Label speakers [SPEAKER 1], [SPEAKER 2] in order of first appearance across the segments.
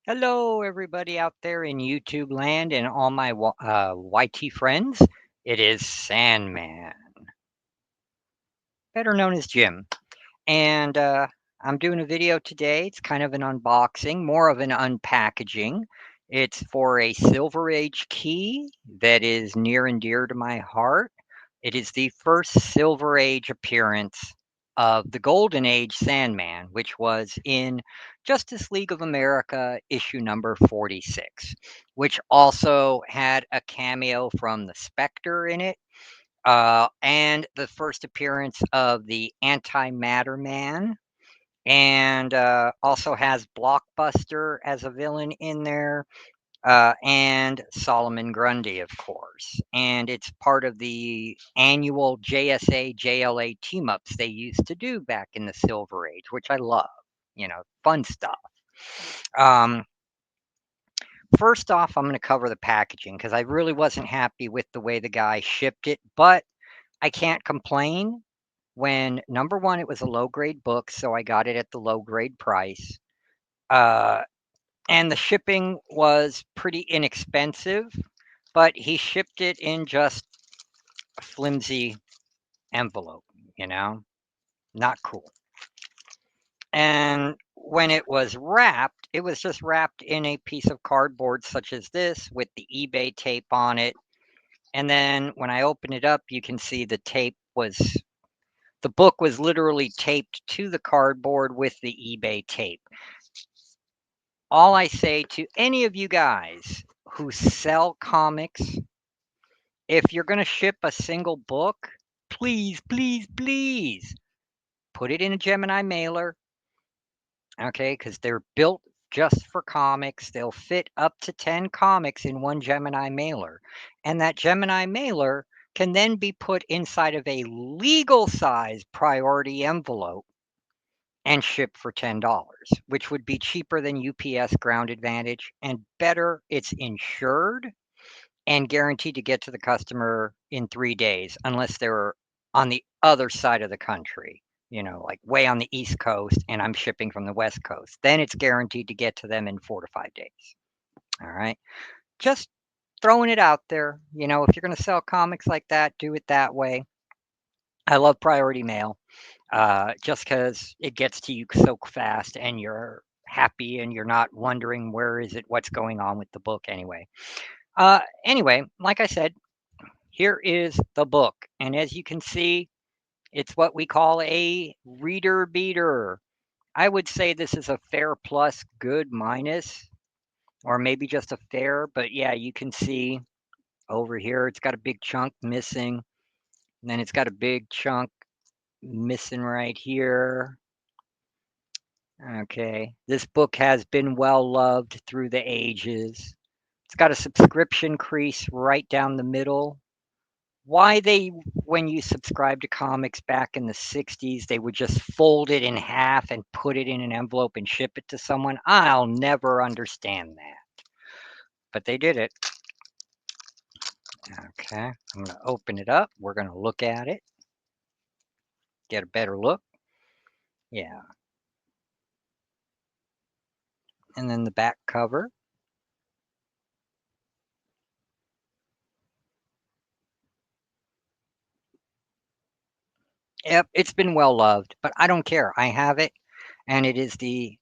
[SPEAKER 1] Hello, everybody out there in YouTube land and all my YT friends. It is Sandman, better known as Jim. And I'm doing a video today. It's kind of an unboxing, more of an unpackaging. It's for a Silver Age key that is near and dear to my heart. It is the first Silver Age appearance of the Golden Age Sandman, which was in Justice League of America issue number 46, which also had a cameo from the Spectre in it, and the first appearance of the Antimatter Man, and also has Blockbuster as a villain in there, and Solomon Grundy, of course. And it's part of the annual JSA JLA team ups they used to do back in the Silver Age, which I love. Fun stuff. Um, First off, I'm going to cover the packaging because I really wasn't happy with the way the guy shipped it, but I can't complain when number one, it was a low grade book, so I got it at the low grade price. Uh, and the shipping was pretty inexpensive, but he shipped it in just a flimsy envelope, you know, not cool. And when it was wrapped, it was just wrapped in a piece of cardboard such as this with the eBay tape on it. And then when I open it up, you can see the book was literally taped to the cardboard with the eBay tape. All I say to any of you guys who sell comics, if you're going to ship a single book, please, please, please put it in a Gemini mailer, okay? Because they're built just for comics. They'll fit up to 10 comics in one Gemini mailer. And that Gemini mailer can then be put inside of a legal size priority envelope and shipped for $10, which would be cheaper than UPS Ground Advantage and better. It's insured and guaranteed to get to the customer in 3 days, unless they're on the other side of the country, like way on the East Coast, and I'm shipping from the West Coast. Then it's guaranteed to get to them in 4 to 5 days. All right. Just throwing it out there. If you're going to sell comics like that, do it that way. I love priority mail, just because it gets to you so fast and you're happy and you're not wondering where is it, what's going on with the book anyway. Anyway, like I said, here is the book. And as you can see, it's what we call a reader beater. I would say this is a fair plus, good minus, or maybe just a fair. But yeah, you can see over here, it's got a big chunk missing. And then it's got a big chunk missing right here. Okay. This book has been well loved through the ages. It's got a subscription crease right down the middle. Why when you subscribe to comics back in the 60s, they would just fold it in half and put it in an envelope and ship it to someone, I'll never understand that. But they did it. Okay, I'm going to open it up. We're going to look at it, get a better look. Yeah. And then the back cover. Yep, it's been well loved, but I don't care. I have it, and it is the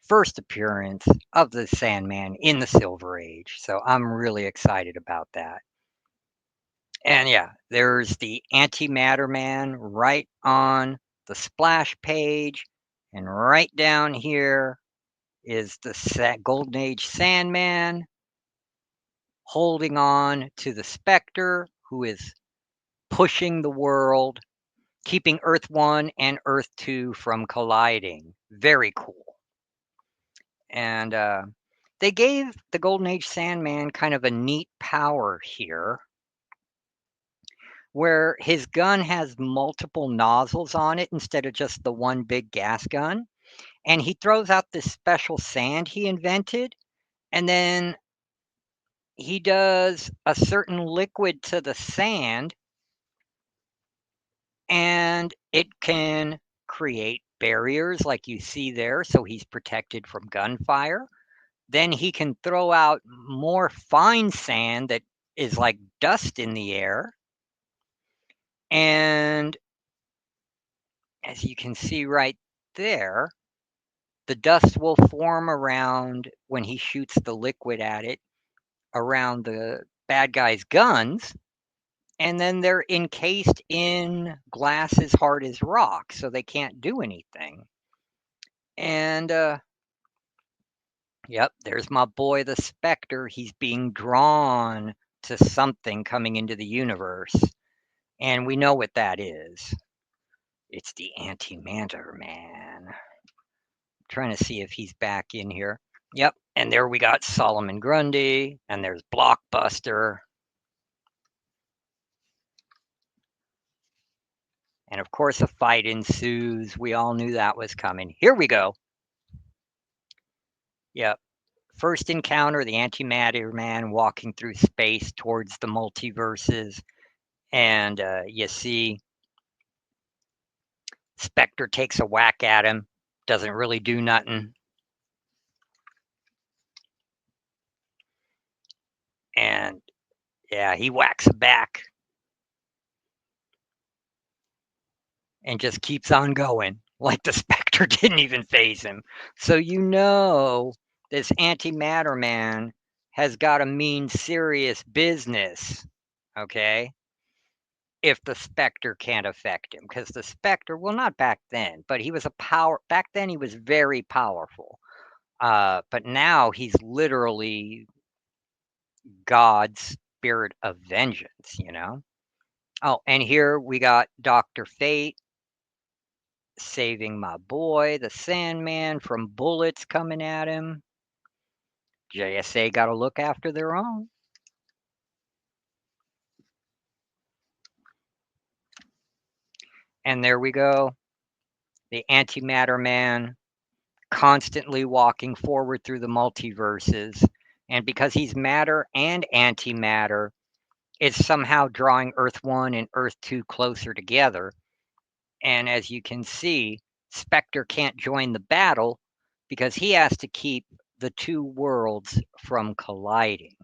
[SPEAKER 1] first appearance of the Sandman in the Silver Age. So I'm really excited about that. And yeah, there's the Antimatter Man right on the splash page. And right down here is the Golden Age Sandman holding on to the Spectre, who is pushing the world, keeping Earth 1 and Earth 2 from colliding. Very cool. And they gave the Golden Age Sandman kind of a neat power here, where his gun has multiple nozzles on it instead of just the one big gas gun. And he throws out this special sand he invented, and then he does a certain liquid to the sand, and it can create barriers like you see there, so he's protected from gunfire. then he can throw out more fine sand that is like dust in the air. And as you can see right there, the dust will form around when he shoots the liquid at it, around the bad guy's guns. And then they're encased in glass as hard as rock, so they can't do anything. And yep, there's my boy, the Spectre. He's being drawn to something coming into the universe. And we know what that is. It's the Antimatter Man. Trying to see if he's back in here. Yep, and there we got Solomon Grundy, and there's Blockbuster. And of course, a fight ensues. We all knew that was coming. Here we go. Yep. First encounter, the Antimatter Man walking through space towards the multiverses. And you see Spectre takes a whack at him. Doesn't really do nothing. And yeah, he whacks back and just keeps on going. Like the Spectre didn't even phase him. So you know this Antimatter Man has got to mean serious business. Okay? If the Spectre can't affect him. Because the Spectre, well, not back then, but he was back then he was very powerful. But now he's literally God's spirit of vengeance, you know? Oh, and here we got Dr. Fate saving my boy, the Sandman, from bullets coming at him. JSA got to look after their own. And there we go. The Antimatter Man constantly walking forward through the multiverses. And because he's matter and antimatter, it's somehow drawing Earth 1 and Earth 2 closer together. And as you can see, Spectre can't join the battle because he has to keep the two worlds from colliding.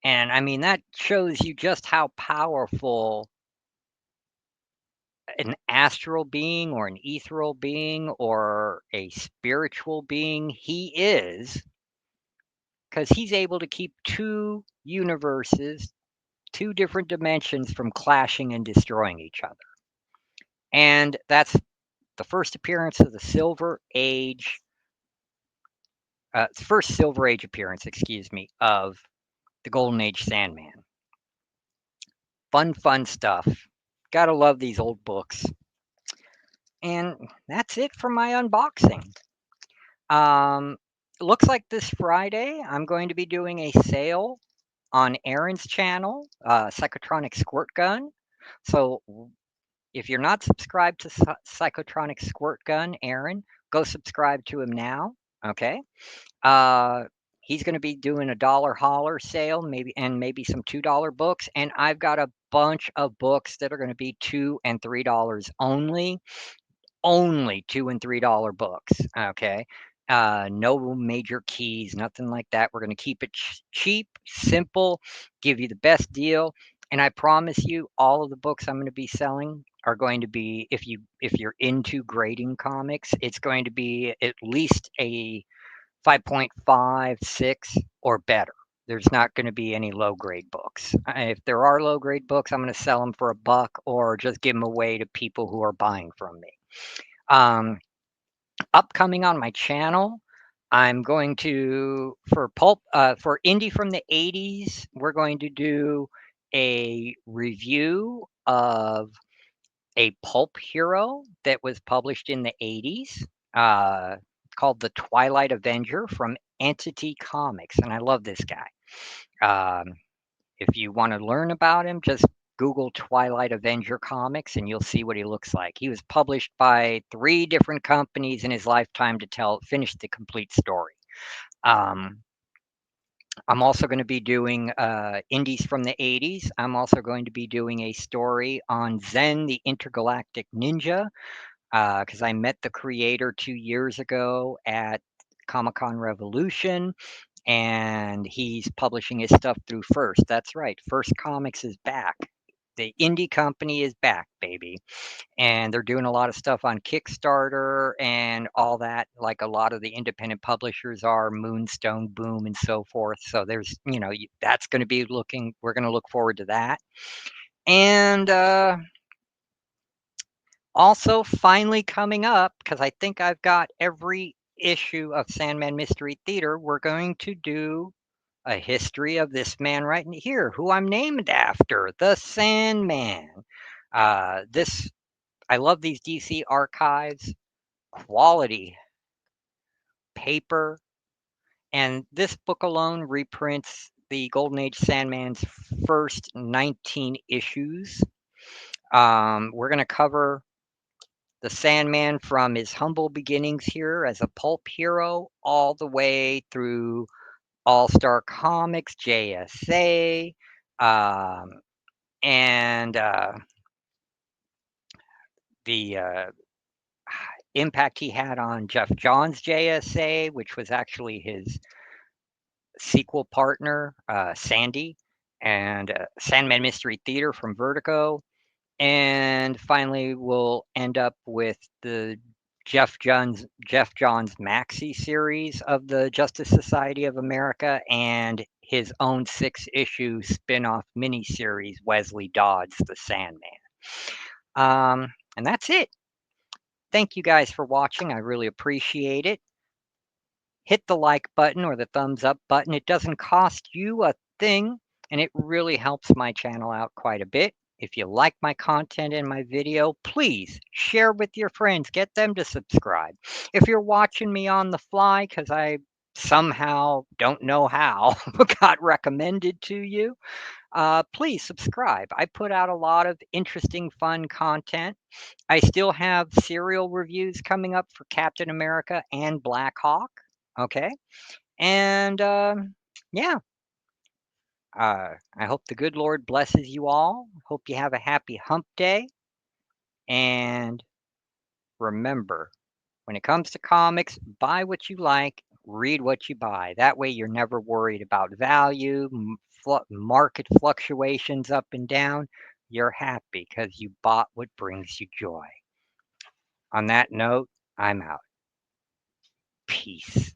[SPEAKER 1] And I mean, that shows you just how powerful an astral being or an ethereal being or a spiritual being he is, because he's able to keep two universes, two different dimensions from clashing and destroying each other. And that's the first appearance of the Silver Age, first Silver Age appearance, excuse me, of the Golden Age Sandman. Fun stuff. Gotta love these old books. And that's it for my unboxing. Um, looks like this Friday I'm going to be doing a sale on Aaron's channel, Psychotronic Squirt Gun. So if you're not subscribed to Psychotronic Squirt Gun, Aaron, go subscribe to him now. Okay. Uh, he's going to be doing a dollar holler sale, maybe some $2 books, and I've got a bunch of books that are going to be $2 and $3 only. Only $2 and $3 books. Okay. No major keys, nothing like that. We're going to keep it cheap, simple, give you the best deal. And I promise you, all of the books I'm going to be selling are going to be, if you're into grading comics, it's going to be at least a 5.5, 6, or better. There's not going to be any low grade books. If there are low grade books, I'm going to sell them for $1 or just give them away to people who are buying from me. Upcoming on my channel, I'm going to for indie from the 80s, we're going to do a review of a pulp hero that was published in the 80s, called the Twilight Avenger from Entity Comics, and I love this guy. If you want to learn about him, just Google Twilight Avenger comics and you'll see what he looks like. He was published by 3 different companies in his lifetime to finish the complete story. I'm also going to be doing indies from the 80s. I'm also going to be doing a story on Zen, the Intergalactic Ninja, because I met the creator 2 years ago at Comic-Con Revolution, and he's publishing his stuff through First. That's right, First Comics is back. The indie company is back, baby. And they're doing a lot of stuff on Kickstarter and all that, like a lot of the independent publishers are, Moonstone, Boom, and so forth. So there's, that's going to be we're going to look forward to that. And also, finally coming up, because I think I've got every issue of Sandman Mystery Theater, we're going to do a history of this man right here, who I'm named after, the Sandman. I love these DC archives, quality paper, and this book alone reprints the Golden Age Sandman's first 19 issues. We're going to cover the Sandman from his humble beginnings here as a pulp hero all the way through All-Star Comics, JSA, and the impact he had on Jeff Johns' JSA, which was actually his sequel partner, Sandy, and Sandman Mystery Theater from Vertigo. And finally, we'll end up with the Jeff Johns Maxi series of the Justice Society of America and his own 6-issue spin-off miniseries, Wesley Dodds, the Sandman. And that's it. Thank you guys for watching. I really appreciate it. Hit the like button or the thumbs up button. It doesn't cost you a thing, and it really helps my channel out quite a bit. If you like my content and my video, please share with your friends. Get them to subscribe. If you're watching me on the fly, because I somehow don't know how, got recommended to you, please subscribe. I put out a lot of interesting, fun content. I still have serial reviews coming up for Captain America and Black Hawk. Okay. And yeah, I hope the good Lord blesses you all. Hope you have a happy hump day. And remember, when it comes to comics, buy what you like, read what you buy. That way you're never worried about value, market fluctuations up and down. You're happy because you bought what brings you joy. On that note, I'm out. Peace.